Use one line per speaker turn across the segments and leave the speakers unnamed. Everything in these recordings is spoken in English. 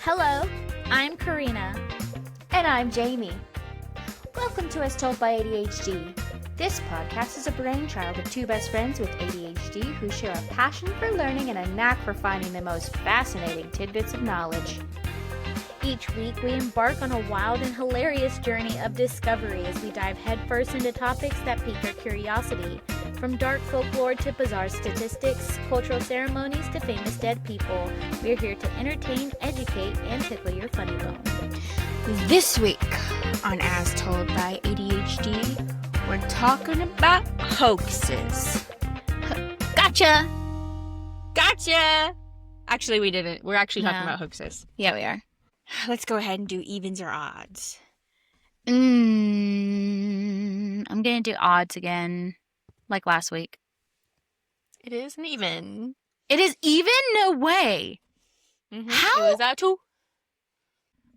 Hello, I'm Karina.
And I'm Jamie.
Welcome to As Told by ADHD. This podcast is a brainchild of two best friends with ADHD who share a passion for learning and a knack for finding the most fascinating tidbits of knowledge. Each week, we embark on a wild and hilarious journey of discovery as we dive headfirst into topics that pique our curiosity. From dark folklore to bizarre statistics, cultural ceremonies to famous dead people, we're here to entertain, educate, and tickle your funny bone.
This week on As Told by ADHD, we're talking about hoaxes.
Gotcha!
Gotcha! Actually, we didn't. We're actually talking about hoaxes.
Yeah, we are.
Let's go ahead and do evens or odds.
I'm gonna do odds again, like last week.
It is an even.
It is even? No way!
Mm-hmm.
How?
It was that too.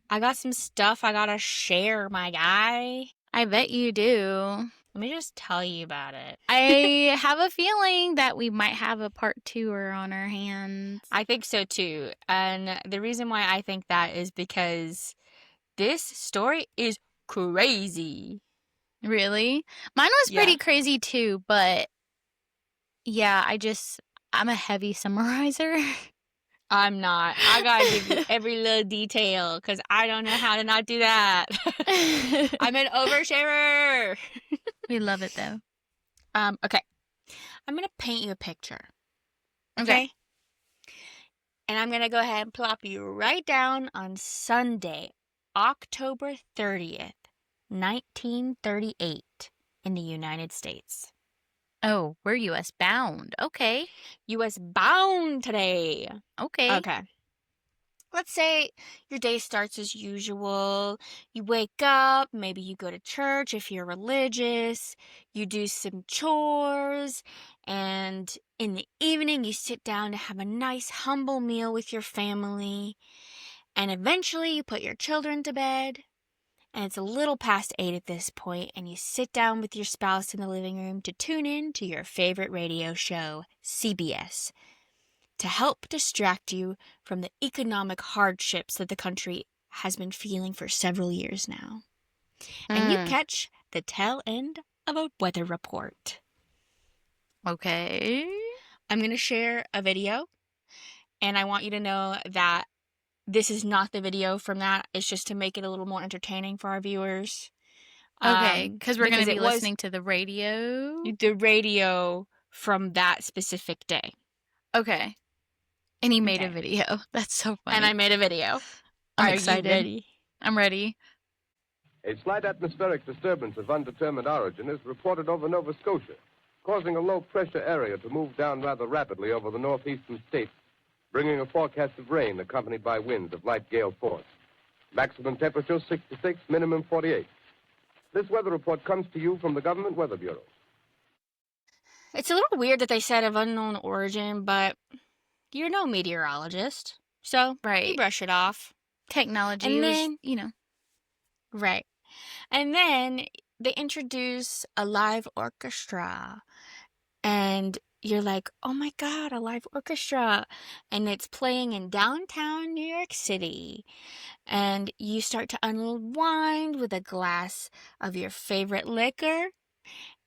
I got some stuff I gotta share, my guy.
I bet you do.
Let me just tell you about it.
I have a feeling that we might have a part 2er on our hands.
I think so too. And the reason why I think that is because this story is crazy.
Really? Mine was pretty crazy too, but yeah, I'm a heavy summarizer.
I'm not. I gotta give you every little detail because I don't know how to not do that. I'm an oversharer.
We love it though.
Okay. I'm gonna paint you a picture.
Okay.
And I'm gonna go ahead and plop you right down on Sunday, October 30th, 1938, in the United States.
Oh, we're U.S. bound. Okay.
U.S. bound today.
Okay.
Let's say your day starts as usual. You wake up, maybe you go to church if you're religious, you do some chores, and in the evening you sit down to have a nice humble meal with your family, and eventually you put your children to bed, and it's a little past 8 at this point, and you sit down with your spouse in the living room to tune in to your favorite radio show, CBS, to help distract you from the economic hardships that the country has been feeling for several years now. And you catch the tail end of a weather report.
Okay.
I'm going to share a video, and I want you to know that this is not the video from that. It's just to make it a little more entertaining for our viewers.
Okay, because we're going to be listening to the radio.
The radio from that specific day.
Okay. And he made a video. That's so funny.
And I made a video.
I'm excited.
You ready?
I'm ready.
A slight atmospheric disturbance of undetermined origin is reported over Nova Scotia, causing a low-pressure area to move down rather rapidly over the northeastern states, bringing a forecast of rain accompanied by winds of light gale force. Maximum temperature 66, minimum 48. This weather report comes to you from the Government Weather Bureau.
It's a little weird that they said of unknown origin, but you're no meteorologist, so you brush it off.
Technology
and
was,
then, Right. And then they introduce a live orchestra, and you're like, oh my God, a live orchestra. And it's playing in downtown New York City. And you start to unwind with a glass of your favorite liquor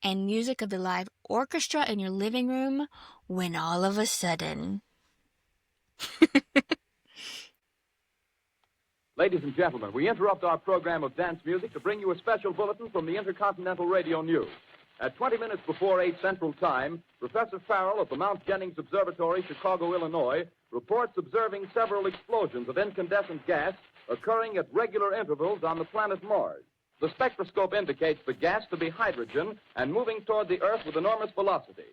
and music of the live orchestra in your living room when all of a sudden...
Ladies and gentlemen, we interrupt our program of dance music to bring you a special bulletin from the Intercontinental Radio News. At 20 minutes before 8 Central Time, Professor Farrell of the Mount Jennings Observatory, Chicago, Illinois, reports observing several explosions of incandescent gas occurring at regular intervals on the planet Mars. The spectroscope indicates the gas to be hydrogen and moving toward the Earth with enormous velocity.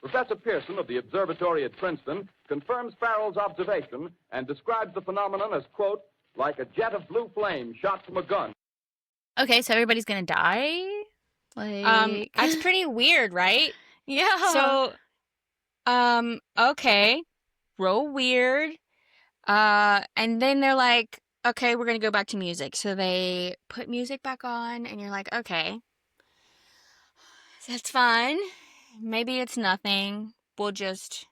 Professor Pearson of the observatory at Princeton confirms Farrell's observation and describes the phenomenon as, quote, like a jet of blue flame shot from a gun.
Okay, so everybody's gonna die?
That's pretty weird, right?
Yeah.
So, okay, real weird. And then they're like, okay, we're gonna go back to music. So they put music back on, and you're like, okay, that's fine. Maybe it's nothing. We'll just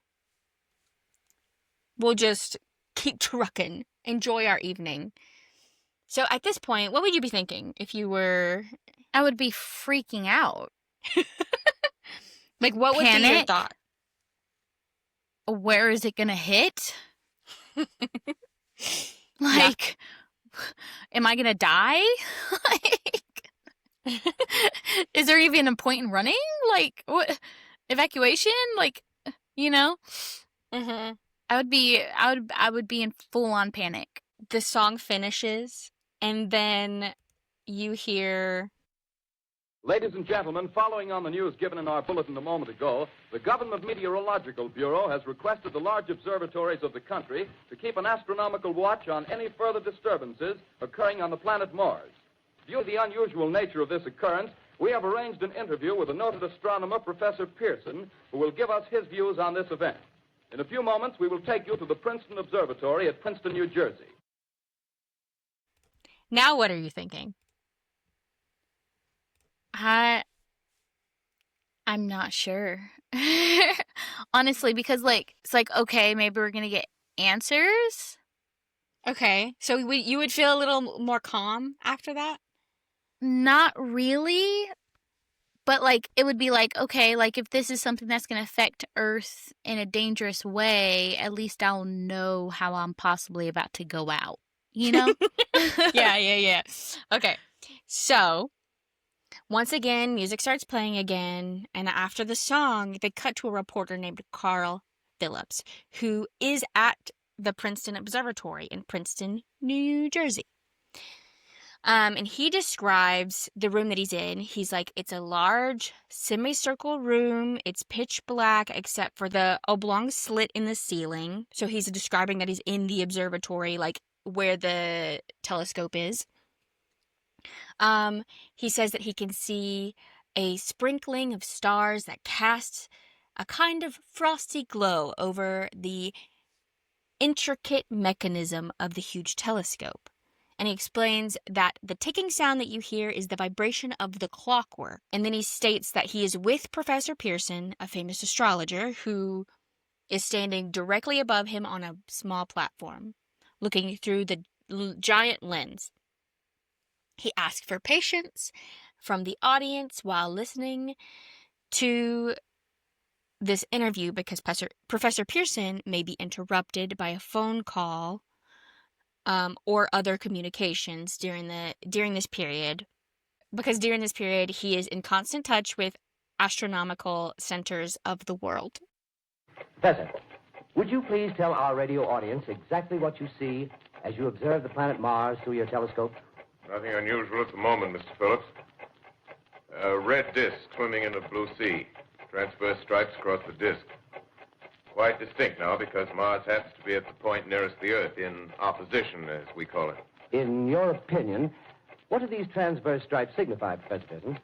keep trucking enjoy our evening. So at this point, what would you be thinking if you were...
I would be freaking out.
Like, what would be your
Panic?
thought?
Where is it going to hit? Like, am I going to die? Like, is there even a point in running? Like, what? Evacuation? Like, you know?
Mm-hmm.
I would be in full-on panic.
The song finishes, and then you hear...
Ladies and gentlemen, following on the news given in our bulletin a moment ago, the Government Meteorological Bureau has requested the large observatories of the country to keep an astronomical watch on any further disturbances occurring on the planet Mars. Due to the unusual nature of this occurrence, we have arranged an interview with the noted astronomer, Professor Pearson, who will give us his views on this event. In a few moments, we will take you to the Princeton Observatory at Princeton, New Jersey.
Now what are you thinking?
I'm not sure. Honestly, because, like, it's like, okay, maybe we're going to get answers.
Okay, so you would feel a little more calm after that?
Not really. But, like, it would be like, okay, like, if this is something that's going to affect Earth in a dangerous way, at least I'll know how I'm possibly about to go out. You know?
Yeah. Okay, so... Once again, music starts playing again, and after the song, they cut to a reporter named Carl Phillips, who is at the Princeton Observatory in Princeton, New Jersey. And he describes the room that he's in. He's like, it's a large semicircle room. It's pitch black except for the oblong slit in the ceiling. So he's describing that he's in the observatory, like where the telescope is. He says that he can see a sprinkling of stars that casts a kind of frosty glow over the intricate mechanism of the huge telescope. And he explains that the ticking sound that you hear is the vibration of the clockwork. And then he states that he is with Professor Pearson, a famous astrologer, who is standing directly above him on a small platform, looking through the giant lens. He asks for patience from the audience while listening to this interview because Professor Pearson may be interrupted by a phone call or other communications during this period. Because during this period, he is in constant touch with astronomical centers of the world.
Professor, would you please tell our radio audience exactly what you see as you observe the planet Mars through your telescope?
Nothing unusual at the moment, Mr. Phillips. A red disk swimming in the blue sea. Transverse stripes across the disk. Quite distinct now because Mars happens to be at the point nearest the Earth, in opposition, as we call it.
In your opinion, what do these transverse stripes signify, Professor Pearson?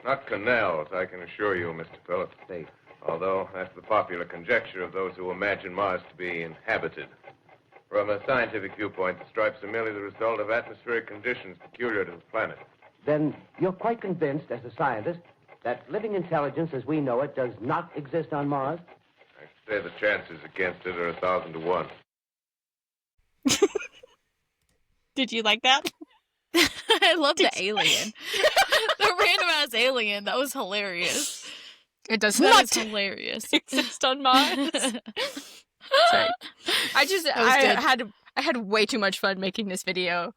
Not canals, I can assure you, Mr. Phillips.
They...
Although that's the popular conjecture of those who imagine Mars to be inhabited. From a scientific viewpoint, the stripes are merely the result of atmospheric conditions peculiar to the planet.
Then you're quite convinced, as a scientist, that living intelligence as we know it does not exist on Mars?
I should say the chances against it are 1,000 to 1.
Did you like that?
I love the alien. The random-ass alien. That was hilarious.
It does
That
not
is hilarious.
exist on Mars. Sorry. I had way too much fun making this video.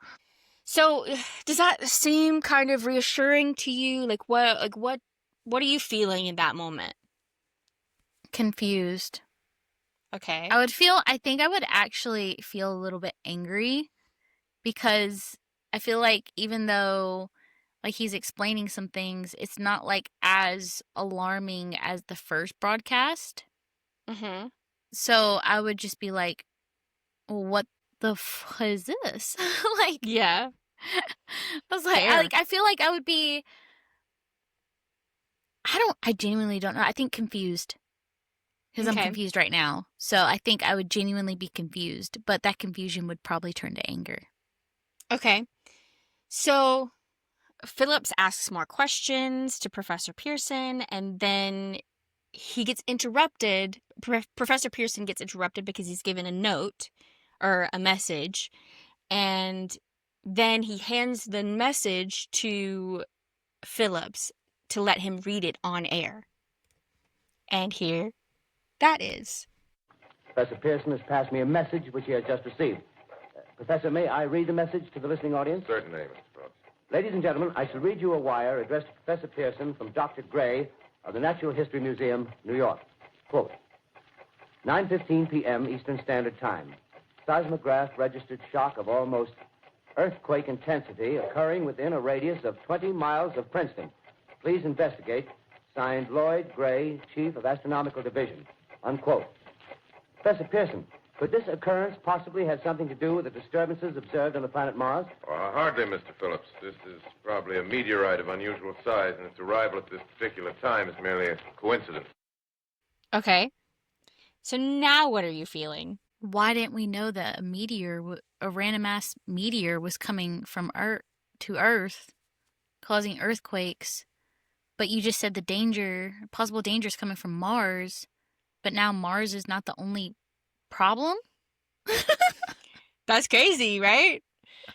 So, does that seem kind of reassuring to you? Like what are you feeling in that moment?
Confused.
Okay.
I think I would actually feel a little bit angry because I feel like even though like he's explaining some things, it's not like as alarming as the first broadcast.
Mm-hmm.
So I would just be like, what the f is this? Like,
Yeah.
I was like,
Fair.
I feel like I would be, I genuinely don't know. I think confused. Because
Okay.
I'm confused right now. So I think I would genuinely be confused, but that confusion would probably turn to anger.
Okay. So Phillips asks more questions to Professor Pearson, and then he gets interrupted. Professor Pearson gets interrupted because he's given a note or a message, and then he hands the message to Phillips to let him read it on air. And here that is.
Professor Pearson has passed me a message which he has just received. Professor, may I read the message to the listening audience?
Certainly, Mr. Phillips.
Ladies and gentlemen, I shall read you a wire addressed to Professor Pearson from Dr. Gray of the Natural History Museum, New York. Quote, 9:15 p.m. Eastern Standard Time. Seismograph registered shock of almost earthquake intensity occurring within a radius of 20 miles of Princeton. Please investigate. Signed, Lloyd Gray, Chief of Astronomical Division. Unquote. Professor Pearson, could this occurrence possibly have something to do with the disturbances observed on the planet Mars?
Hardly, Mr. Phillips. This is probably a meteorite of unusual size, and its arrival at this particular time is merely a coincidence.
Okay. So now what are you feeling?
Why didn't we know that a random ass meteor was coming from Earth to Earth, causing earthquakes? But you just said possible danger is coming from Mars, but now Mars is not the only problem?
That's crazy, right?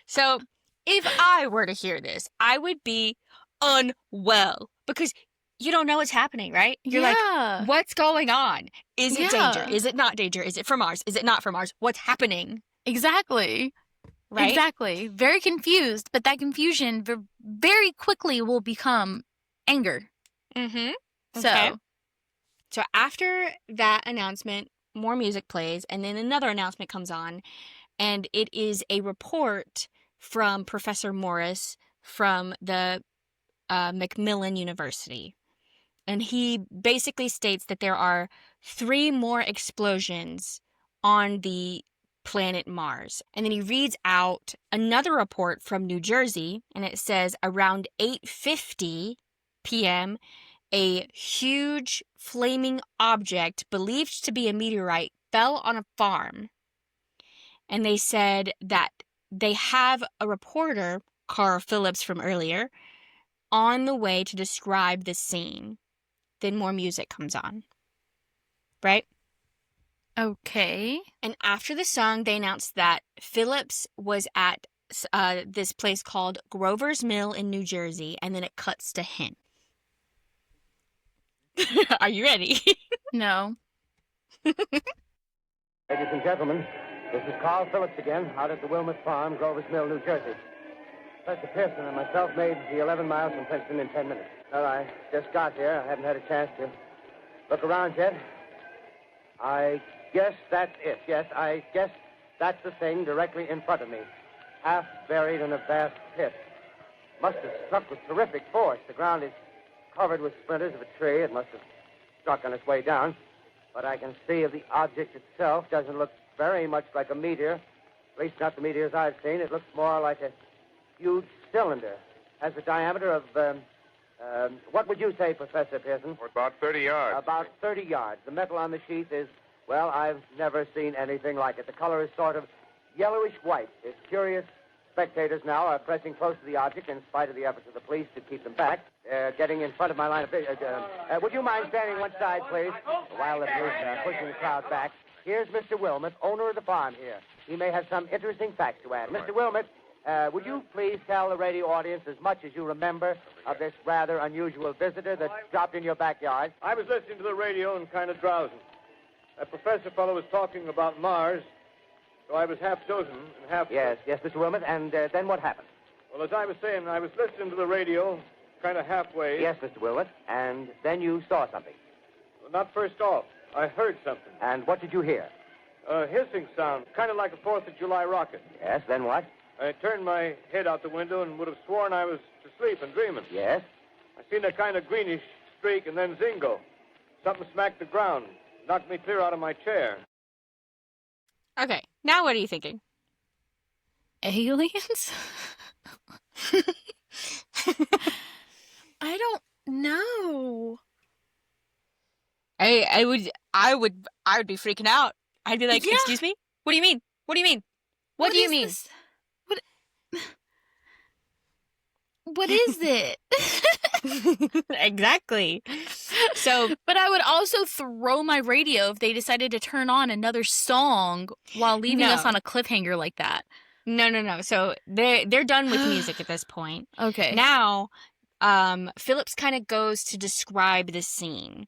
So if I were to hear this, I would be unwell because you don't know what's happening, right? You're like, what's going on? Is it danger? Is it not danger? Is it from Mars? Is it not from Mars? What's happening?
Exactly.
Right?
Exactly. Very confused, but that confusion very quickly will become anger.
Mm-hmm.
Okay.
So after that announcement, more music plays, and then another announcement comes on, and it is a report from Professor Morris from the Macmillan University. And he basically states that there are 3 more explosions on the planet Mars. And then he reads out another report from New Jersey, and it says around 8:50 p.m., a huge flaming object believed to be a meteorite fell on a farm. And they said that they have a reporter, Carl Phillips from earlier, on the way to describe the scene. Then more music comes on. Right?
Okay.
And after the song, they announced that Phillips was at this place called Grover's Mill in New Jersey, and then it cuts to him. Are you ready?
No.
Ladies and gentlemen, this is Carl Phillips again, out at the Wilmot Farm, Grover's Mill, New Jersey. Professor Pearson and myself made the 11 miles from Princeton in 10 minutes. Well, I just got here. I haven't had a chance to look around yet. I guess that's it. Yes, I guess that's the thing directly in front of me, half buried in a vast pit. Must have struck with terrific force. The ground is covered with splinters of a tree. It must have struck on its way down. But I can see the object itself doesn't look very much like a meteor. At least not the meteors I've seen. It looks more like a huge cylinder. Has a diameter of, what would you say, Professor Pearson?
About 30 yards.
About 30 yards. The metal on the sheath is, well, I've never seen anything like it. The color is sort of yellowish white. Its curious spectators now are pressing close to the object in spite of the efforts of the police to keep them back. Getting in front of my line of vision. Would you mind standing one side, please? While the police are pushing the crowd back. Here's Mr. Wilmot, owner of the farm here. He may have some interesting facts to add. Mr. Wilmot, would you please tell the radio audience as much as you remember of this rather unusual visitor that dropped in your backyard?
I was listening to the radio and kind of drowsing. That professor fellow was talking about Mars, so I was half chosen and half...
Yes, Mr. Wilmot, and then what happened?
Well, as I was saying, I was listening to the radio, kind of halfway.
Yes, Mr. Wilmot, and then you saw something.
Well, not first off. I heard something.
And what did you hear?
A hissing sound, kind of like a 4th of July rocket.
Yes, then what?
I turned my head out the window and would have sworn I was asleep and dreaming.
Yes?
I seen a kind of greenish streak and then zingo. Something smacked the ground, knocked me clear out of my chair.
Okay, now what are you thinking?
Aliens? I don't know.
I would be freaking out. I'd be like, excuse me? What do you mean? What do you mean? What do you mean?
This? What is it?
Exactly. So,
but I would also throw my radio if they decided to turn on another song while leaving us on a cliffhanger like that.
No. So they're done with music at this point.
Okay.
Now, Phillips kind of goes to describe the scene.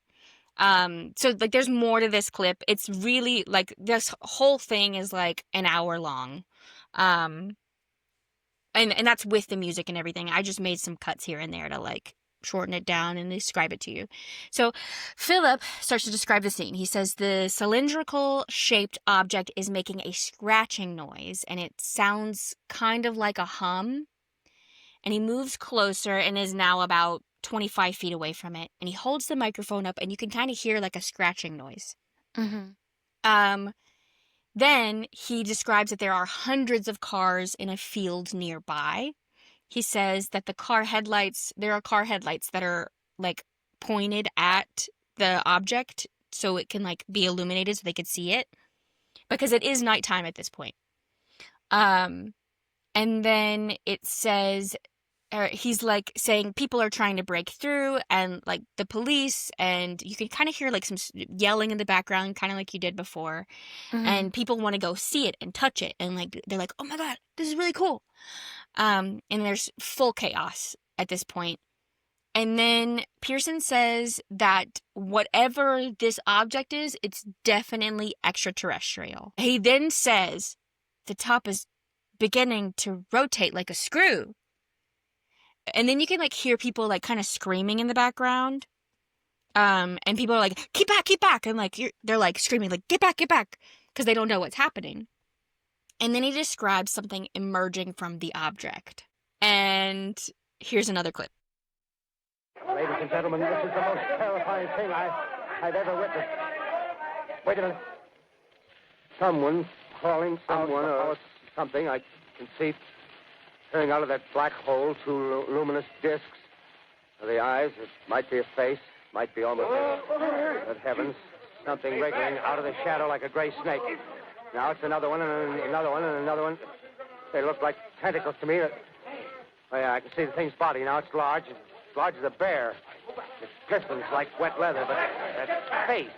So like there's more to this clip. It's really like this whole thing is like an hour long. And that's with the music and everything. I just made some cuts here and there to like shorten it down and describe it to you. So Philip starts to describe the scene. He says the cylindrical shaped object is making a scratching noise and it sounds kind of like a hum. And he moves closer and is now about 25 feet away from it. And he holds the microphone up and you can kind of hear like a scratching noise.
Mm-hmm.
Then he describes that there are hundreds of cars in a field nearby. He says that there are car headlights that are like pointed at the object so it can like be illuminated so they could see it because it is nighttime at this point. And then it says, he's like saying people are trying to break through and like the police, and you can kind of hear like some yelling in the background, kind of like you did before.
Mm-hmm.
And people want to go see it and touch it. And like, they're like, oh my God, this is really cool. And there's full chaos at this point. And then Pearson says that whatever this object is, it's definitely extraterrestrial. He then says the top is beginning to rotate like a screw. And then you can like hear people like kind of screaming in the background. And people are like, keep back. And like, they're like screaming like, get back. Because they don't know what's happening. And then he describes something emerging from the object. And here's another clip.
Ladies and gentlemen, this is the most terrifying thing I've ever witnessed. Wait a minute. Someone calling someone or something. I can see peering out of that black hole two luminous discs. The eyes, it might be a face, might be almost but heavens, something wriggling out of the shadow like a gray snake. Now it's another one and another one and another one. They look like tentacles to me. Oh yeah, I can see the thing's body. Now it's large as a bear. It glistens like wet leather, but that face,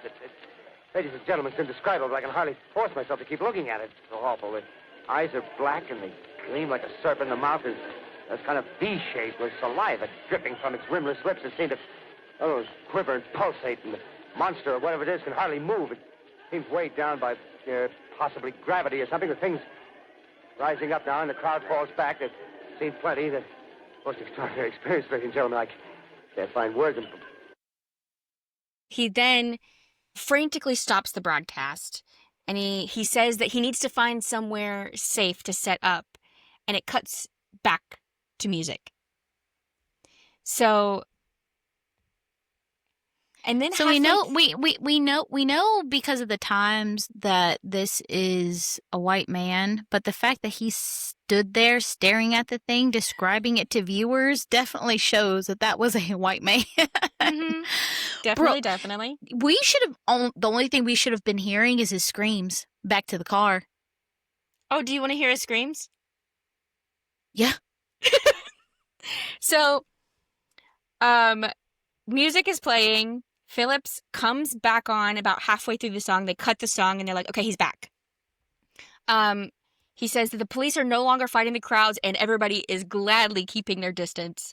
ladies and gentlemen, it's indescribable. I can hardly force myself to keep looking at it. It's so awful. The eyes are black and they gleam like a serpent. The mouth is kind of V-shaped with saliva dripping from its rimless lips. It seems to quiver and pulsate, and the monster or whatever it is can hardly move. It seems weighed down by possibly gravity or something. The thing's rising up now, and the crowd falls back. They've seen plenty. The most extraordinary experience, ladies and gentlemen. I can't find words.
He then frantically stops the broadcast, and he says that he needs to find somewhere safe to set up, and it cuts back to music. So, and then
so we know because of the times that this is a white man, but the fact that he stood there staring at the thing, describing it to viewers, definitely shows that was a white man.
Mm-hmm. Definitely.
We should have. The only thing we should have been hearing is his screams back to the car.
Oh, do you want to hear his screams?
Yeah.
So, music is playing. Phillips comes back on about halfway through the song. They cut the song and they're like, okay, he's back. He says that the police are no longer fighting the crowds and everybody is gladly keeping their distance.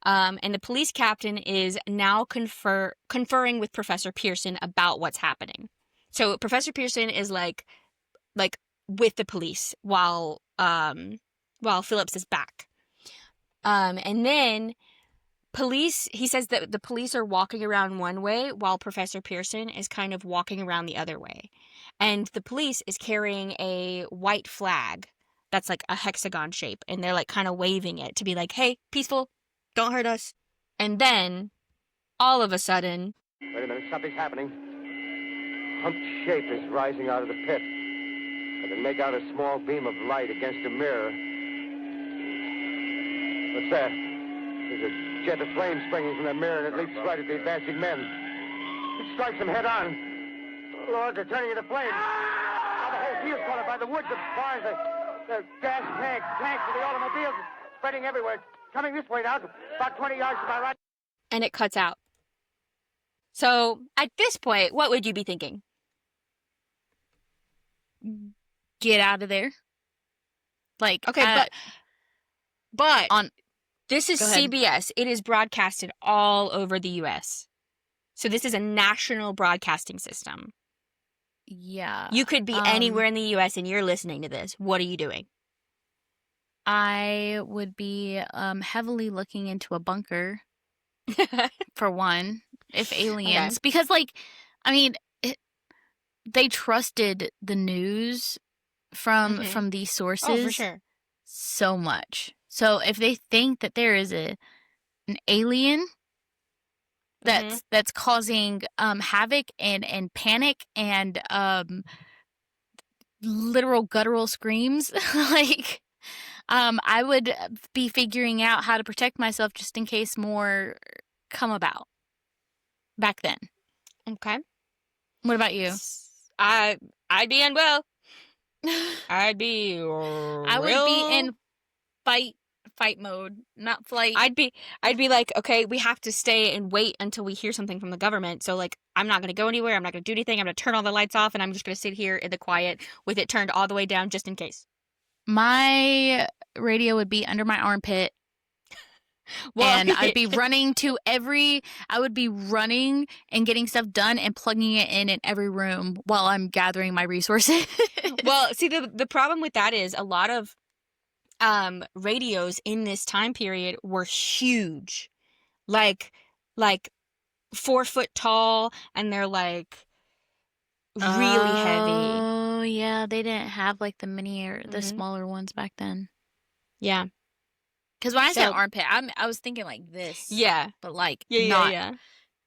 And the police captain is now conferring with Professor Pearson about what's happening. So Professor Pearson is like with the police while Phillips is back. And then he says that the police are walking around one way while Professor Pearson is kind of walking around the other way. And the police is carrying a white flag that's like a hexagon shape. And they're like kind of waving it to be like, hey, peaceful, don't hurt us. And then all of a sudden.
Wait a minute, something's happening. Humped shape is rising out of the pit. I can make out a small beam of light against a mirror. What's that? There's a jet of flame springing from the mirror, and it leaps right at the advancing men. It strikes them head on. Oh, Lord, they're turning into flames. Now the whole field's caught up by the woods, the barns, the gas tanks of the automobiles spreading everywhere. Coming this way now, about 20 yards to my right.
And it cuts out. So at this point, what would you be thinking?
Get out of there. Like,
Okay, but
on
this is
Go ahead.
CBS. It is broadcasted all over the U.S. So this is a national broadcasting system.
yeah.
You could be anywhere in the U.S. and you're listening to this. What are you doing?
I would be heavily looking into a bunker for one, if aliens, because like, I mean, they trusted the news from these sources
Oh, for sure.
so much. So if they think that there is an alien that's causing havoc and panic and literal guttural screams, like I would be figuring out how to protect myself just in case more come about back then.
Okay.
What about you?
I'd be unwell. I'd be
I would be in fight mode, not flight.
I'd be like, okay, we have to stay and wait until we hear something from the government. So like, I'm not going to go anywhere. I'm not going to do anything. I'm going to turn all the lights off and I'm just going to sit here in the quiet with it turned all the way down just in case.
My radio would be under my armpit. Well, and I'd be running and getting stuff done and plugging it in every room while I'm gathering my resources.
Well, see, the problem with that is a lot of radios in this time period were huge, like 4 foot tall, and they're like really heavy.
Oh yeah, they didn't have like the mini or the smaller ones back then.
Yeah,
because when I said armpit, I was thinking like this.
Yeah,
but like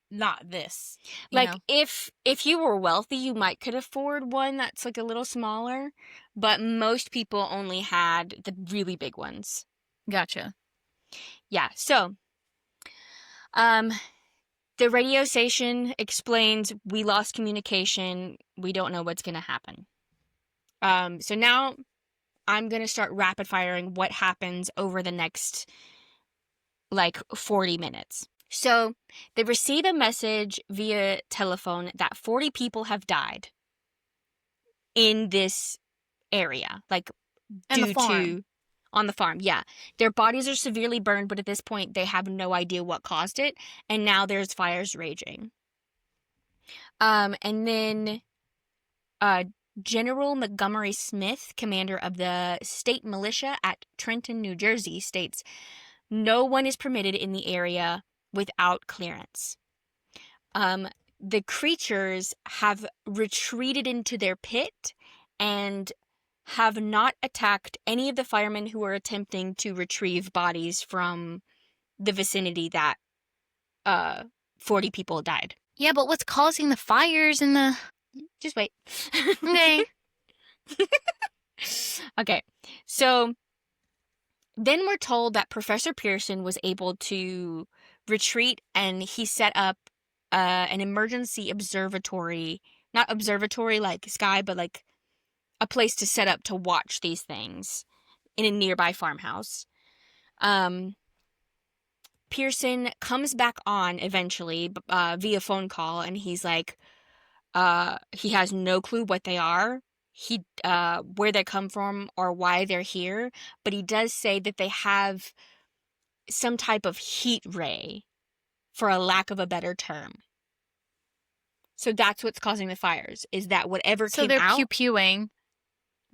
not this.
Like if you were wealthy, you might could afford one that's like a little smaller, but most people only had the really big ones.
Gotcha.
Yeah. So, the radio station explains we lost communication. We don't know what's going to happen. So now I'm going to start rapid firing what happens over the next like 40 minutes. So they receive a message via telephone that 40 people have died in this area, like due to on the farm. Yeah. Their bodies are severely burned, but at this point they have no idea what caused it. And now there's fires raging. And then General Montgomery Smith, commander of the state militia at Trenton, New Jersey, states, "No one is permitted in the area without clearance." The creatures have retreated into their pit and have not attacked any of the firemen who are attempting to retrieve bodies from the vicinity that 40 people died.
Yeah, but what's causing the fires in the...
Just wait.
Okay.
Okay, so then we're told that Professor Pearson was able to retreat and he set up an emergency observatory, not observatory like sky, but like a place to set up to watch these things in a nearby farmhouse. Pearson comes back on eventually via phone call, and he's like, he has no clue what they are, where they come from, or why they're here, but he does say that they have some type of heat ray, for a lack of a better term. So that's what's causing the fires, is that whatever came out...
So they're pew-pewing.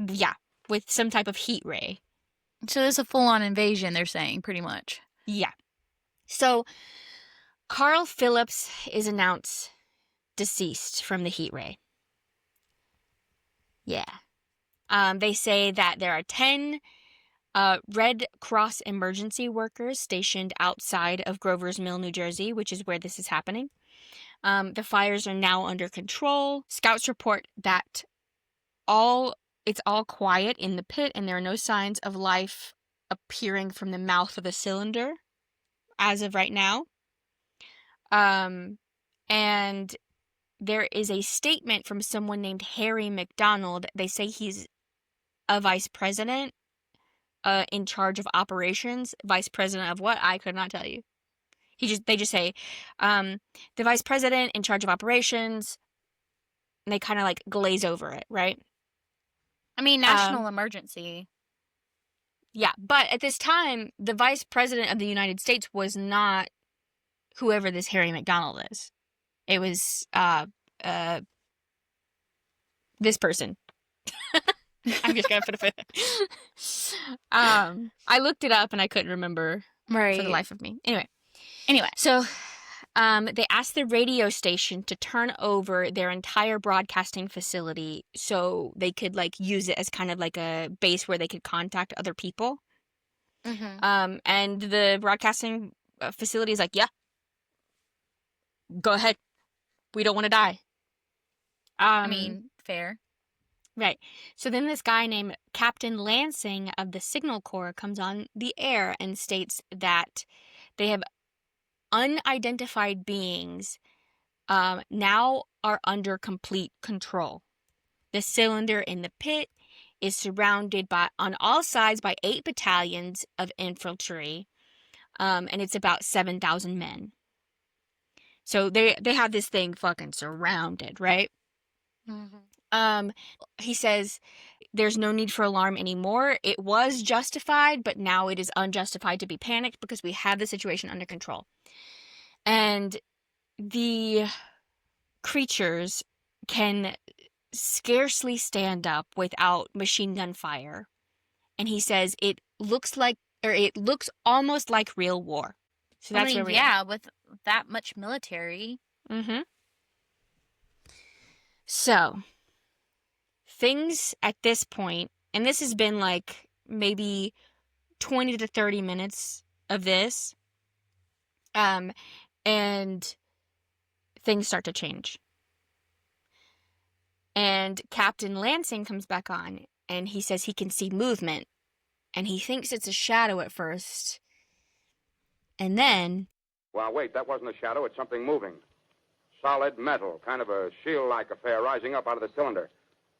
Yeah, with some type of heat ray.
So there's a full-on invasion, they're saying, pretty much.
Yeah. So Carl Phillips is announced deceased from the heat ray. Yeah. They say that there are 10 Red Cross emergency workers stationed outside of Grover's Mill, New Jersey, which is where this is happening. The fires are now under control. Scouts report that it's all quiet in the pit, and there are no signs of life appearing from the mouth of the cylinder as of right now. And there is a statement from someone named Harry McDonald. They say he's a vice president in charge of operations. Vice president of what? I could not tell you. They just say, the vice president in charge of operations, and they kind of like glaze over it, right?
I mean, national emergency.
Yeah, but at this time, the vice president of the United States was not whoever this Harry McDonald is. It was this person. I'm just gonna put it. I looked it up and I couldn't remember for the life of me. Anyway, so they asked the radio station to turn over their entire broadcasting facility so they could like use it as kind of like a base where they could contact other people.
Mm-hmm.
And the broadcasting facility is like, yeah, go ahead. We don't want to die.
I mean, fair.
Right. So then this guy named Captain Lansing of the Signal Corps comes on the air and states that they have unidentified beings now are under complete control. The cylinder in the pit is surrounded on all sides by 8 battalions of infantry, and it's about 7,000 men. So they have this thing fucking surrounded, right?
Mm-hmm.
He says there's no need for alarm anymore. It was justified, but now it is unjustified to be panicked because we have the situation under control. And the creatures can scarcely stand up without machine gun fire. And he says it looks almost like real war. So that's where we are.
With that much military.
Mm-hmm. So, things at this point, and this has been like maybe 20 to 30 minutes of this, and things start to change. And Captain Lansing comes back on, and he says he can see movement, and he thinks it's a shadow at first. And then...
Well, wait, that wasn't a shadow, it's something moving. Solid metal, kind of a shield-like affair rising up out of the cylinder.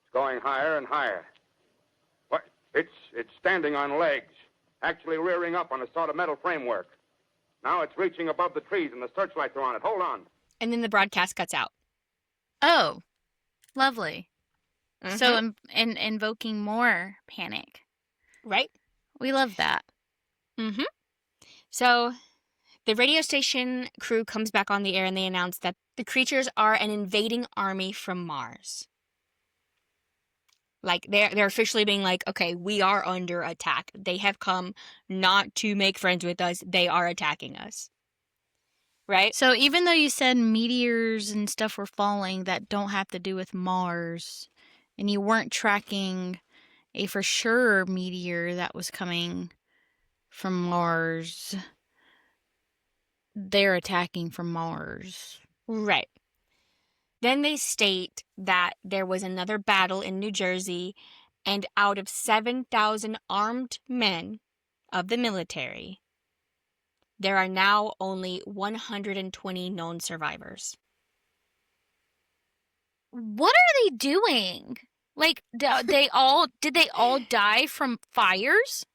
It's going higher and higher. What? It's standing on legs, actually rearing up on a sort of metal framework. Now it's reaching above the trees and the searchlights are on it. Hold on.
And then the broadcast cuts out.
Oh, lovely.
Mm-hmm.
So invoking more panic.
Right?
We love that.
Mm-hmm. So the radio station crew comes back on the air and they announce that the creatures are an invading army from Mars. Like, they're officially being like, okay, we are under attack. They have come not to make friends with us. They are attacking us. Right?
So even though you said meteors and stuff were falling that don't have to do with Mars, and you weren't tracking a for sure meteor that was coming from Mars, they're attacking from Mars.
Right. Then they state that there was another battle in New Jersey, and out of 7,000 armed men of the military, there are now only 120 known survivors.
What are they doing? Like, did they all die from fires?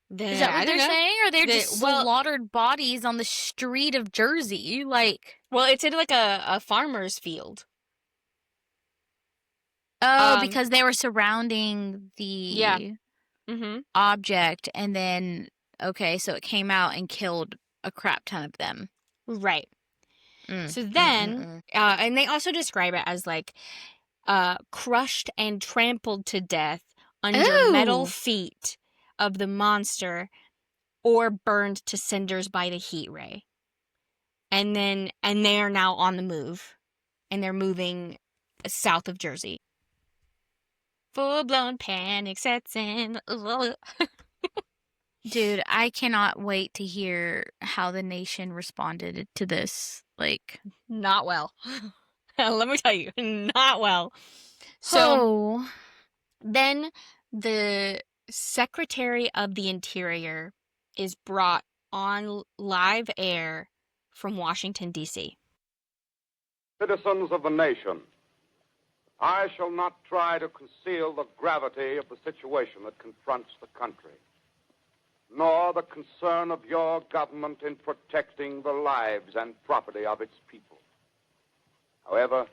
Is that what they're saying? Or they're just slaughtered bodies on the street of Jersey? Like,
well, it's in like a farmer's field.
Oh, because they were surrounding the object, and then so it came out and killed a crap ton of them.
Right. So then, and they also describe it as like crushed and trampled to death under metal feet of the monster, or burned to cinders by the heat ray. And they are now on the move, and they're moving south of Jersey. Full-blown panic sets in.
Dude, I cannot wait to hear how the nation responded to this. Like,
not well. Let me tell you, not well. So then the Secretary of the Interior is brought on live air from Washington, D.C.
Citizens of the nation, I shall not try to conceal the gravity of the situation that confronts the country.
nor the concern of your government in protecting the lives and property of its people. However,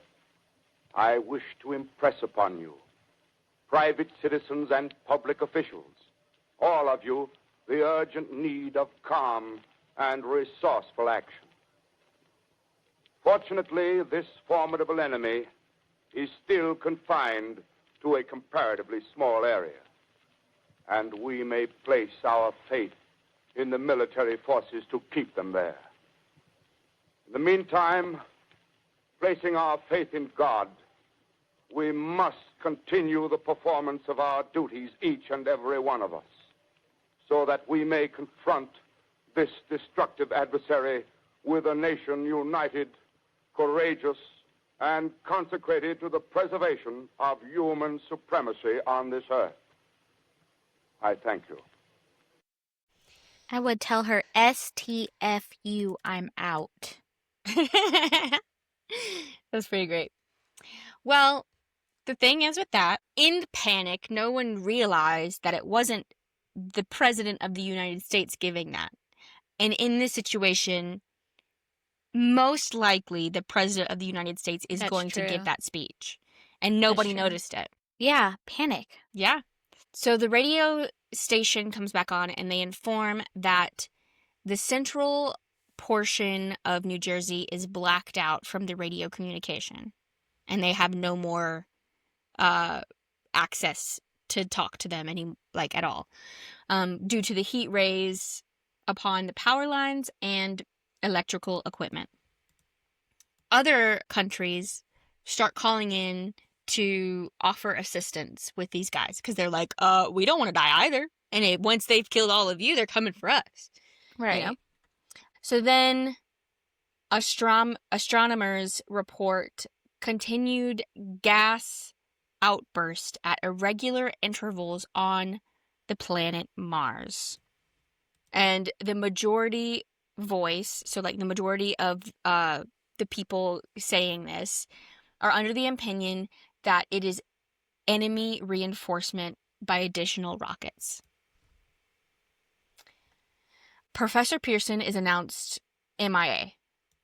I wish to impress upon you, private citizens and public officials, all of you, the urgent need of calm and resourceful action. Fortunately, this formidable enemy is still confined to a comparatively small area, and we may place our faith in the military forces to keep them there. In the meantime, placing our faith in God, we must continue the performance of our duties, each and every one of us, so that we may confront this destructive adversary with a nation united, courageous, and consecrated to the preservation of human supremacy on this earth. I thank you.
I would tell her, STFU, I'm out.
That's pretty great. Well, the thing is with that, in the panic, no one realized that it wasn't the President of the United States giving that. And in this situation, most likely the President of the United States is
That's
going
true.
to give that speech. And nobody
true.
noticed it.
Yeah, panic.
Yeah. So the radio station comes back on and they inform that the central portion of New Jersey is blacked out from the radio communication. And they have no more access to talk to them at all, due to the heat rays upon the power lines and electrical equipment. Other countries start calling in to offer assistance with these guys because they're like, we don't want to die either. And once they've killed all of you, they're coming for us.
Right.
You know? So then astronomers report continued gas outburst at irregular intervals on the planet Mars. And the majority voice, so like the majority of the people saying this, are under the opinion that it is enemy reinforcement by additional rockets. Professor Pearson is announced MIA.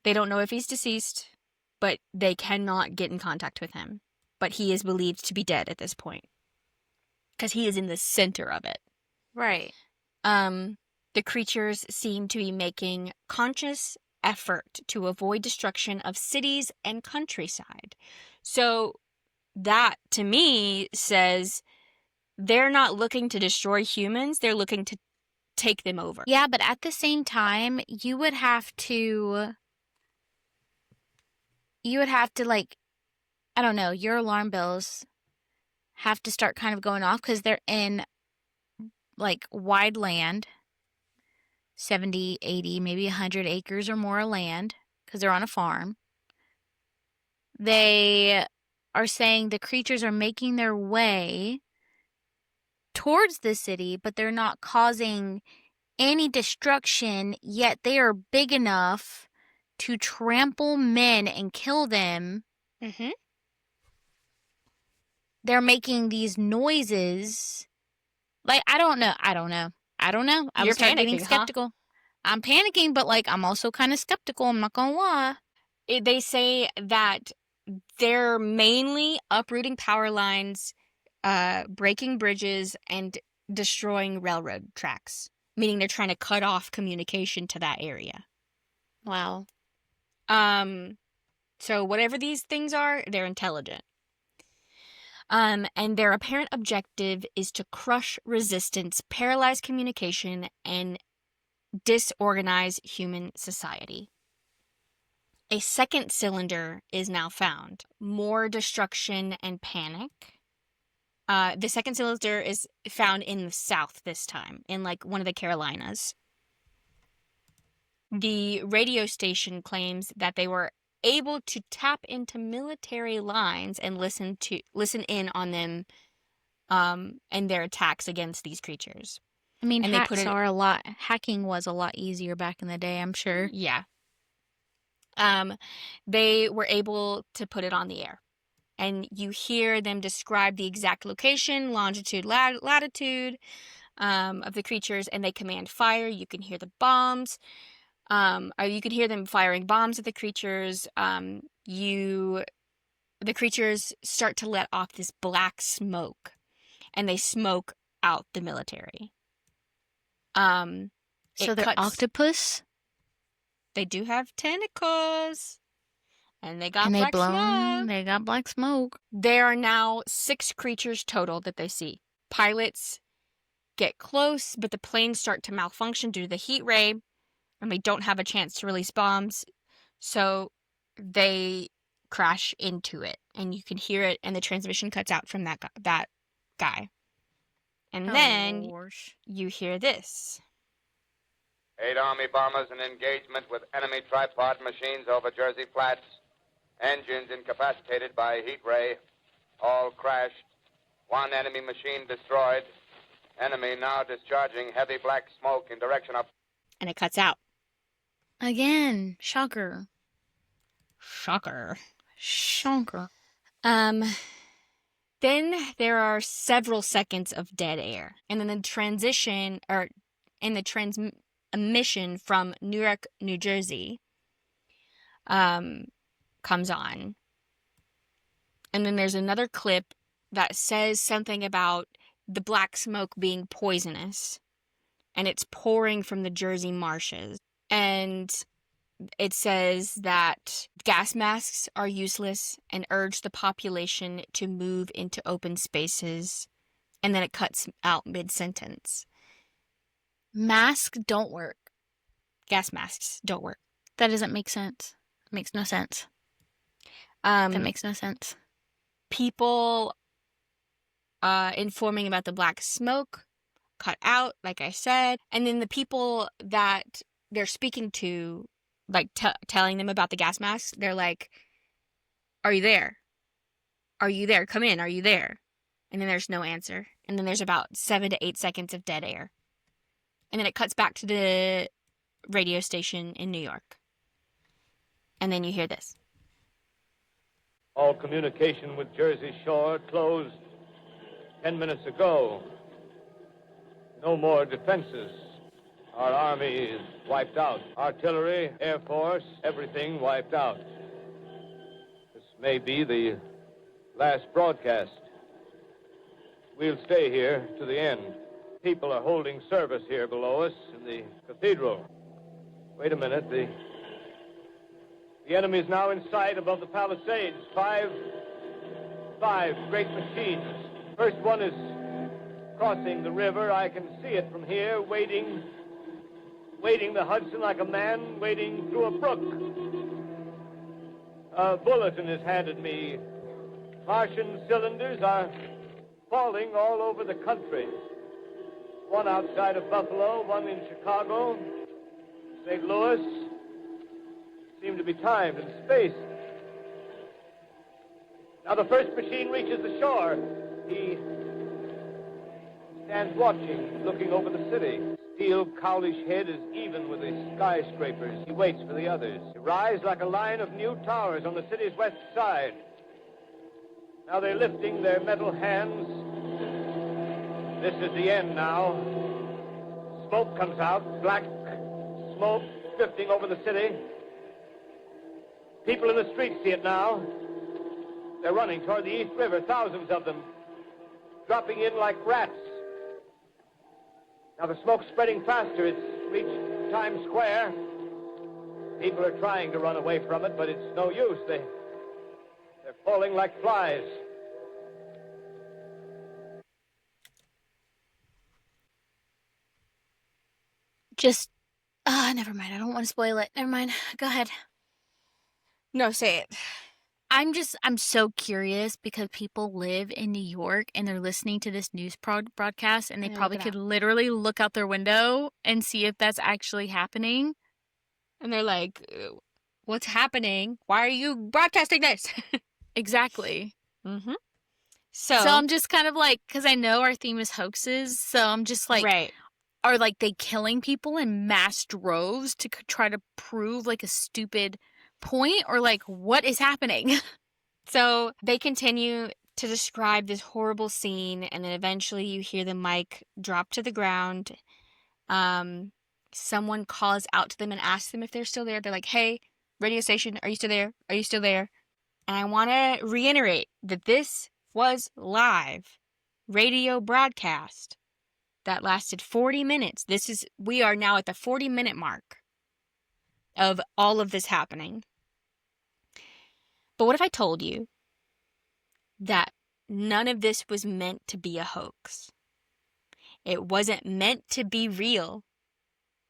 They don't know if he's deceased, but they cannot get in contact with him. But he is believed to be dead at this point because he is in the center of it.
Right.
The creatures seem to be making conscious effort to avoid destruction of cities and countryside. So that, to me, says they're not looking to destroy humans. They're looking to take them over.
Yeah, but at the same time, you would have to like, I don't know, your alarm bells have to start kind of going off because they're in like wide land, 70, 80, maybe 100 acres or more of land because they're on a farm. They are saying the creatures are making their way towards the city, but they're not causing any destruction, yet they are big enough to trample men and kill them.
Mm-hmm.
They're making these noises. Like, I don't know. I
You're
was getting
panicking,
skeptical. I'm panicking, but like I'm also kind of skeptical. I'm not gonna lie.
They say that they're mainly uprooting power lines, breaking bridges, and destroying railroad tracks. Meaning they're trying to cut off communication to that area.
Wow.
So whatever these things are, they're intelligent. And their apparent objective is to crush resistance, paralyze communication, and disorganize human society. A second cylinder is now found. More destruction and panic. The second cylinder is found in the south this time, in like one of the Carolinas. The radio station claims that they were able to tap into military lines and listen in on them and their attacks against these creatures.
I mean,
And
hacking was a lot easier back in the day, I'm sure.
Yeah. They were able to put it on the air. And you hear them describe the exact location, longitude, latitude, of the creatures, and they command fire. You can hear the bombs. Or you can hear them firing bombs at the creatures. The creatures start to let off this black smoke, and they smoke out the military.
So they're octopus?
They do have tentacles. And they got
And
black smoke.
They got black smoke.
There are now 6 creatures total that they see. Pilots get close, but the planes start to malfunction due to the heat ray, and they don't have a chance to release bombs. So they crash into it, and you can hear it, and the transmission cuts out from that guy. And then you hear this.
8 Army bombers in engagement with enemy tripod machines over Jersey Flats. Engines incapacitated by heat ray. All crashed. 1 enemy machine destroyed. Enemy now discharging heavy black smoke in direction of...
And it cuts out.
Again. Shocker.
Shocker.
Then
there are several seconds of dead air. And then the transmission from Newark, New Jersey, comes on. And then there's another clip that says something about the black smoke being poisonous. And it's pouring from the Jersey marshes. And it says that gas masks are useless and urge the population to move into open spaces. And then it cuts out mid-sentence.
Masks don't work.
Gas masks don't work.
That doesn't make sense. It makes no sense. That makes no sense.
People informing about the black smoke cut out, like I said. And then the people that they're speaking to, like telling them about the gas masks, they're like, "Are you there? Are you there? Come in. Are you there?" And then there's no answer. And then there's about 7 to 8 seconds of dead air. And then it cuts back to the radio station in New York. And then you hear this.
All communication with Jersey Shore closed 10 minutes ago. No more defenses. Our army is wiped out. Artillery, Air Force, everything wiped out. This may be the last broadcast. We'll stay here to the end. People are holding service here below us in the cathedral. Wait a minute. The enemy is now in sight above the Palisades. Five great machines. First one is crossing the river. I can see it from here, wading the Hudson like a man wading through a brook. A bulletin is handed me. Martian cylinders are falling all over the country. One outside of Buffalo, one in Chicago, St. Louis. Seem to be timed and spaced. Now the first machine reaches the shore. He stands watching, looking over the city. Steel cowlish head is even with the skyscrapers. He waits for the others. They rise like a line of new towers on the city's west side. Now they're lifting their metal hands. This is the end now. Smoke comes out, black smoke drifting over the city. People in the streets see it now. They're running toward the East River, thousands of them, dropping in like rats. Now the smoke's spreading faster. It's reached Times Square. People are trying to run away from it, but it's no use. They're falling like flies.
Never mind. I don't want to spoil it. Never mind. Go ahead.
No, say it.
I'm so curious because people live in New York and they're listening to this news broadcast and they probably could literally look out their window and see if that's actually happening.
And they're like, what's happening? Why are you broadcasting this?
Exactly.
Mm-hmm.
So I'm just kind of like, because I know our theme is hoaxes, so I'm just like,
right.
Are like they killing people in mass droves to try to prove like a stupid point, or like what is happening?
So they continue to describe this horrible scene, and then eventually you hear the mic drop to the ground. Someone calls out to them and asks them if they're still there. They're like, "Hey, radio station, are you still there? Are you still there?" And I want to reiterate that this was live radio broadcast that lasted 40 minutes. We are now at the 40-minute mark of all of this happening. But what if I told you that none of this was meant to be a hoax? It wasn't meant to be real.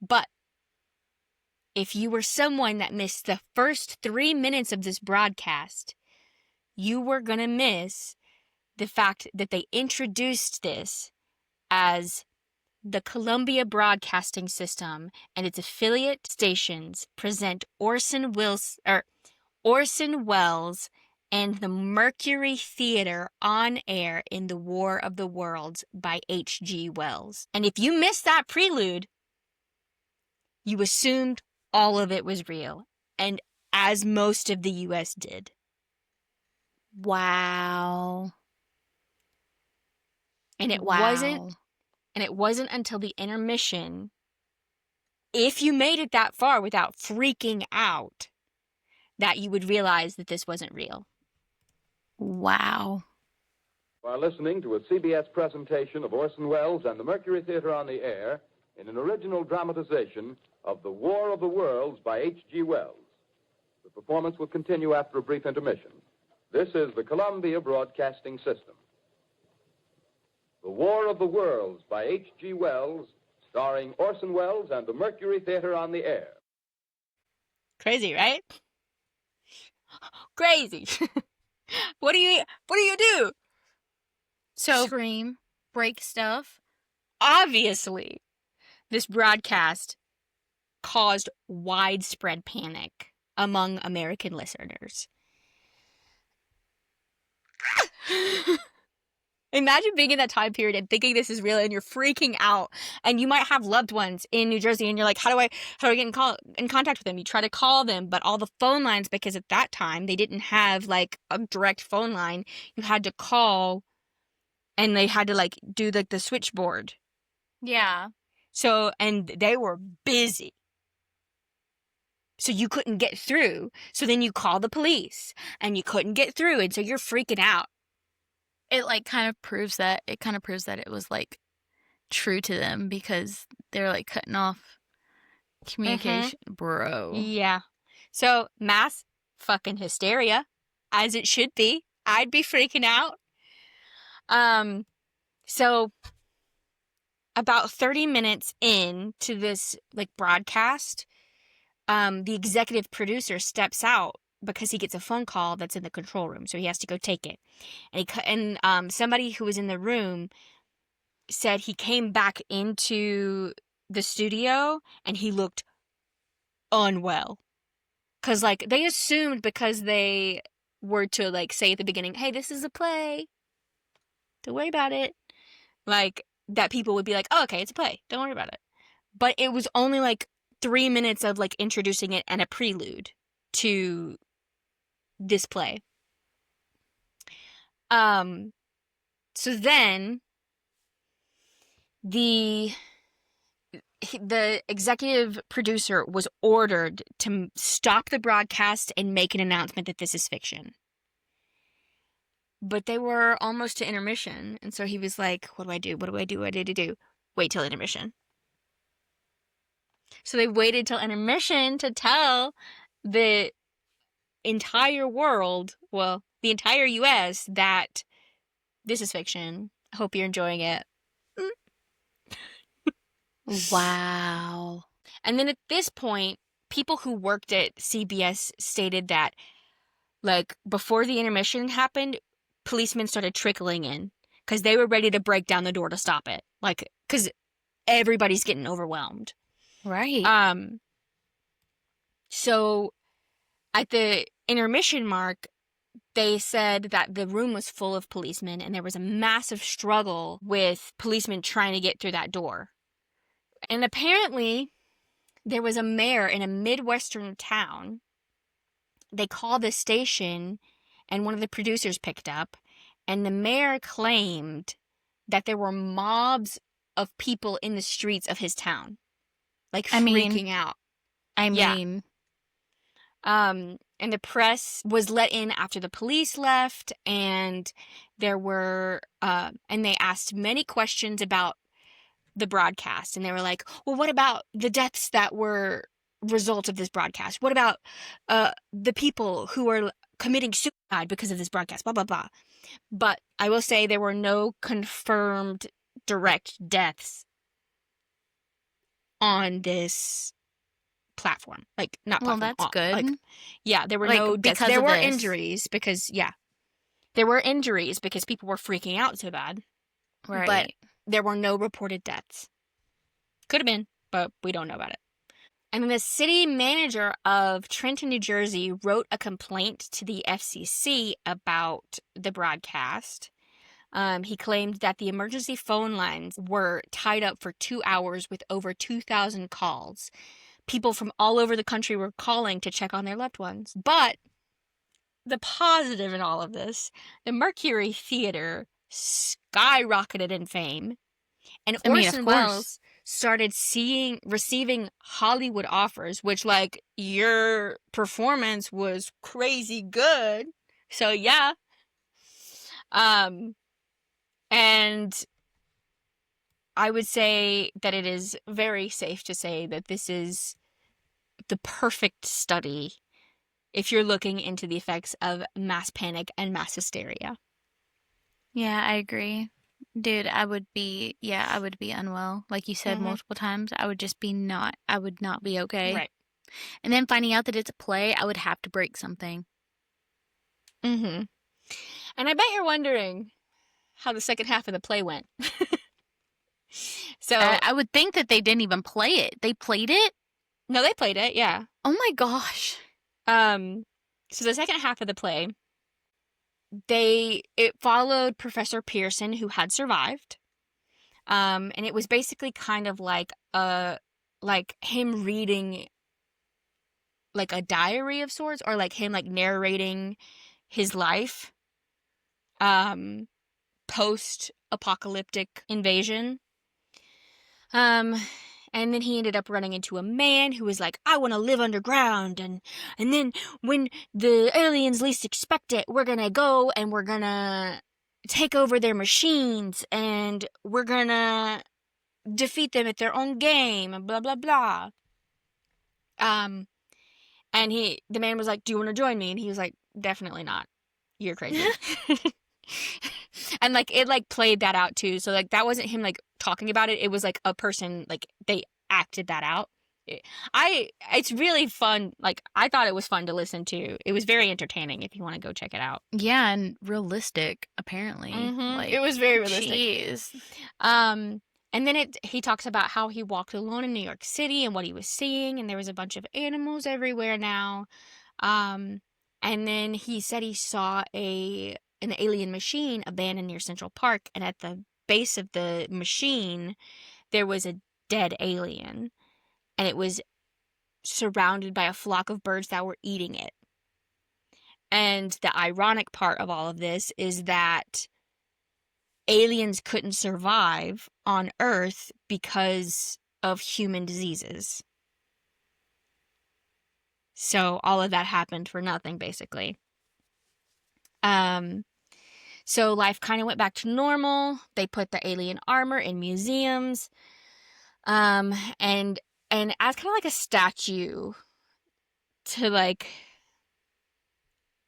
But if you were someone that missed the first 3 minutes of this broadcast, you were going to miss the fact that they introduced this as the Columbia Broadcasting System and its affiliate stations present Orson Welles and the Mercury Theater on air in the War of the Worlds by H.G. Wells. And if you missed that prelude, you assumed all of it was real, and as most of the U.S. did.
Wow.
And it wasn't until the intermission, if you made it that far without freaking out, that you would realize that this wasn't real.
Wow.
While listening to a CBS presentation of Orson Welles and the Mercury Theater on the air in an original dramatization of The War of the Worlds by H.G. Wells. The performance will continue after a brief intermission. This is the Columbia Broadcasting System. The War of the Worlds by H.G. Wells, starring Orson Welles and the Mercury Theater on the air.
Crazy, right? Crazy. What do you do? So,
Scream, break stuff.
obviously, this broadcast caused widespread panic among American listeners. Imagine being in that time period and thinking this is real and you're freaking out, and you might have loved ones in New Jersey and you're like, how do I get in contact with them? You try to call them, but all the phone lines, because at that time they didn't have like a direct phone line, you had to call and they had to like do like the switchboard.
Yeah.
So, and they were busy. So you couldn't get through. So then you call the police and you couldn't get through, and so you're freaking out.
It kind of proves that it was like true to them, because they're like cutting off communication. Bro.
Yeah. So mass fucking hysteria, as it should be. I'd be freaking out. So about 30 minutes into this like broadcast, the executive producer steps out because he gets a phone call that's in the control room, so he has to go take it. And somebody who was in the room said he came back into the studio and he looked unwell. Because, like, they assumed because they were to, like, say at the beginning, hey, this is a play, don't worry about it, like, that people would be like, oh, okay, it's a play, don't worry about it. But it was only, like, 3 minutes of, like, introducing it and a prelude to this play. So then the executive producer was ordered to stop the broadcast and make an announcement that this is fiction. But they were almost to intermission, and so he was like, what do I do? What do I do? What do I do? Wait till intermission. So they waited till intermission to tell the entire world, well, the entire U.S., that this is fiction. I hope you're enjoying it.
Wow.
And then at this point, people who worked at CBS stated that, like, before the intermission happened, policemen started trickling in because they were ready to break down the door to stop it. Like, because everybody's getting overwhelmed.
Right.
So at the intermission mark, they said that the room was full of policemen and there was a massive struggle with policemen trying to get through that door. And apparently, there was a mayor in a Midwestern town. They called the station, and one of the producers picked up, And the mayor claimed that there were mobs of people in the streets of his town, like freaking out. Yeah. And the press was let in after the police left, and there were, and they asked many questions about the broadcast, and they were like, well, what about the deaths that were result of this broadcast? What about the people who are committing suicide because of this broadcast? Blah, blah, blah. But I will say there were no confirmed direct deaths on this platform. Like, not
Well,
platform.
that's good.
Like, yeah, there were
Like,
no deaths.
because
There
of
were
this.
injuries because, yeah. There were injuries because people were freaking out so bad.
Right.
But there were no reported deaths. Could have been, but we don't know about it. And then the city manager of Trenton, New Jersey wrote a complaint to the FCC about the broadcast. He claimed that the emergency phone lines were tied up for 2 hours with over 2,000 calls. People from all over the country were calling to check on their loved ones. But the positive in all of this, the Mercury Theater skyrocketed in fame. And Orson Welles started receiving Hollywood offers, which, like, your performance was crazy good. So, yeah. And I would say that it is very safe to say that this is the perfect study if you're looking into the effects of mass panic and mass hysteria.
Yeah, I agree. Dude, I would be unwell. Like you said multiple times, I would not be okay.
Right.
And then finding out that it's a play, I would have to break something.
Mm-hmm. And I bet you're wondering how the second half of the play went. So
I would think that they didn't even play it. They played it?
No, they played it, yeah.
Oh my gosh.
So the second half of the play, it followed Professor Pearson, who had survived. And it was basically kind of like him reading like a diary of sorts, or like him like narrating his life post-apocalyptic invasion. And then he ended up running into a man who was like, I want to live underground, and then when the aliens least expect it, we're gonna go and we're gonna take over their machines and we're gonna defeat them at their own game and blah blah blah. And the man was like, do you want to join me? And he was like, definitely not. You're crazy. And like it like played that out too. So like that wasn't him like talking about it. It was like a person, like they acted that out. It's really fun. Like I thought it was fun to listen to. It was very entertaining if you want to go check it out.
Yeah, and realistic apparently. Like,
it was very realistic.
Jeez.
And then he talks about how he walked alone in New York City and what he was seeing, and there was a bunch of animals everywhere now. And then he said he saw an alien machine abandoned near Central Park, and at the base of the machine there was a dead alien, and it was surrounded by a flock of birds that were eating it. And the ironic part of all of this is that aliens couldn't survive on Earth because of human diseases. So all of that happened for nothing, basically. So life kind of went back to normal. They put the alien armor in museums. And as kind of like a statue to like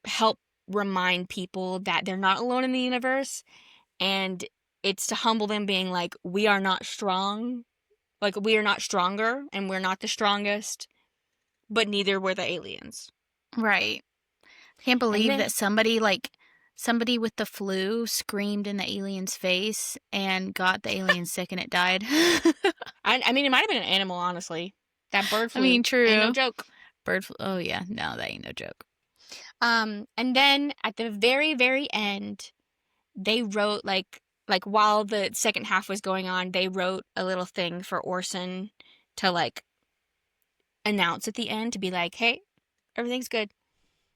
help remind people that they're not alone in the universe. And it's to humble them, being like, we are not strong. Like, we are not stronger, and we're not the strongest, but neither were the aliens.
Right. I can't believe that somebody with the flu screamed in the alien's face and got the alien sick and it died.
I mean, it might have been an animal, honestly. That bird flu.
I mean, true.
Ain't no joke.
Bird flu. Oh, yeah. No, that ain't no joke.
And then at the very, very end, they wrote, like while the second half was going on, they wrote a little thing for Orson to, like, announce at the end to be like, hey, everything's good.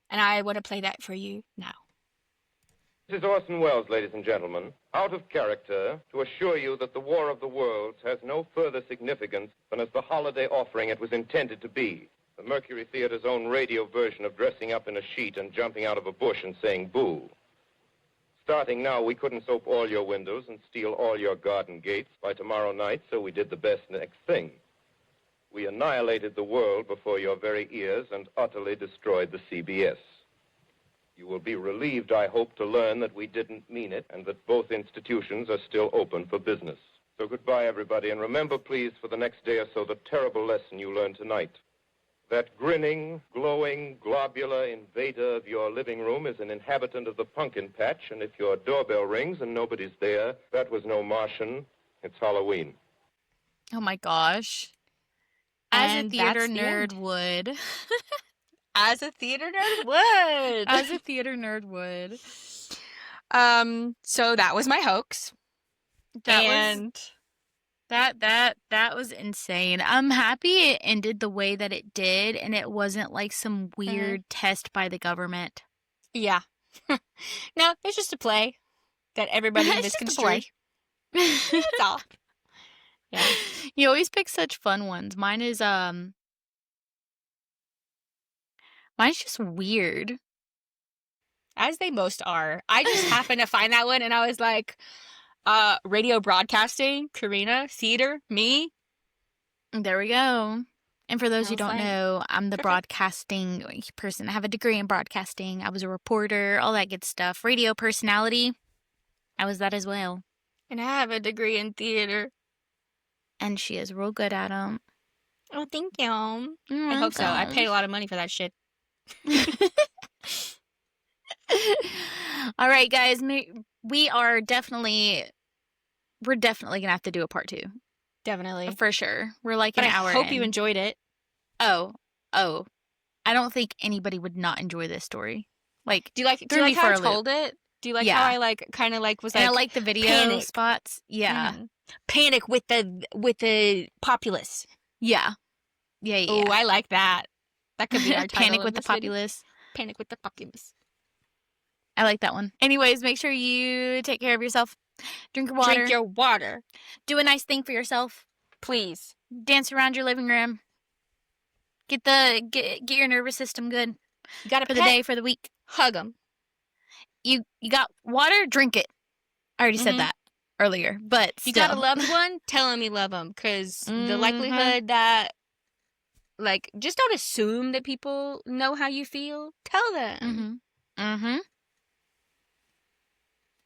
And I want to play that for you now.
This is Orson Welles, ladies and gentlemen, out of character to assure you that the War of the Worlds has no further significance than as the holiday offering it was intended to be. The Mercury Theater's own radio version of dressing up in a sheet and jumping out of a bush and saying boo. Starting now, we couldn't soap all your windows and steal all your garden gates by tomorrow night, so we did the best next thing. We annihilated the world before your very ears and utterly destroyed the CBS. You will be relieved, I hope, to learn that we didn't mean it and that both institutions are still open for business. So goodbye, everybody, and remember, please, for the next day or so, the terrible lesson you learned tonight. That grinning, glowing, globular invader of your living room is an inhabitant of the pumpkin patch, and if your doorbell rings and nobody's there, that was no Martian. It's Halloween.
Oh my gosh. As
And
a theater
that's the
nerd
end.
would.
As a theater nerd would.
As a theater nerd would.
So that was my hoax.
That was insane. I'm happy it ended the way that it did, and it wasn't like some weird test by the government.
Yeah. No, it's just a play that everybody
It's just a
misconstrued. That's all. Yeah.
You always pick such fun ones. Mine's just weird.
As they most are. I just happened to find that one and I was like, radio broadcasting, Karena, theater, me.
There we go. And for those who
I was
don't
like,
know, I'm the
perfect.
broadcasting person. I have a degree in broadcasting. I was a reporter, all that good stuff. Radio personality. I was that as well.
And I have a degree in theater.
And she is real good at them.
Oh, thank you. I hope so. I paid a lot of money for that shit.
All right, guys. We're definitely gonna have to do a part 2
Definitely.
for sure. We're like
But
an
I
hour
hope you
in.
enjoyed it.
Oh, I don't think anybody would not enjoy this story. Like,
Do you like
threw me
how
for
I
a loop.
told it? Do you like
Yeah.
how I like kind of like was
and
like
I like the video
panic.
spots. Yeah,
Panic with the populace.
yeah.
Oh, I like that. That could be our title
Panic
of
with the
this video.
populace.
Panic with the populace.
I like that one. Anyways, make sure you take care of yourself. Drink your water.
Drink your water,
Do a nice thing for yourself.
please.
Dance around your living room. Get your nervous system good
You got a
for
pet?
the day, for the week.
Hug them.
You got water, drink it. I already said
Mhm.
that earlier, but
You
still.
got a loved one? Tell them you love them, because the
Mhm.
likelihood that, like, just don't assume that people know how you feel. Tell them.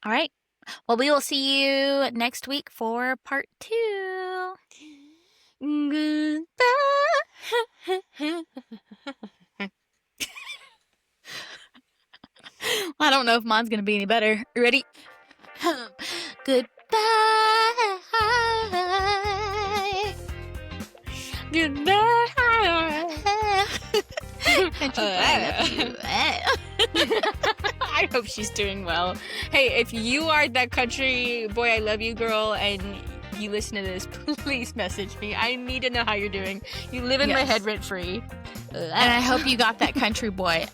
All right. Well, we will see you next week for part 2.
Goodbye.
I don't know if mine's going to be any better. You ready? Goodbye.
Goodbye.
Country boy, I love you.
I hope she's doing well. Hey, if you are that country boy I love you girl and you listen to this, please message me. I need to know how you're doing. You live in my
Yes.
head rent free.
And I hope you got that country boy.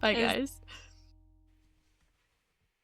Bye, guys.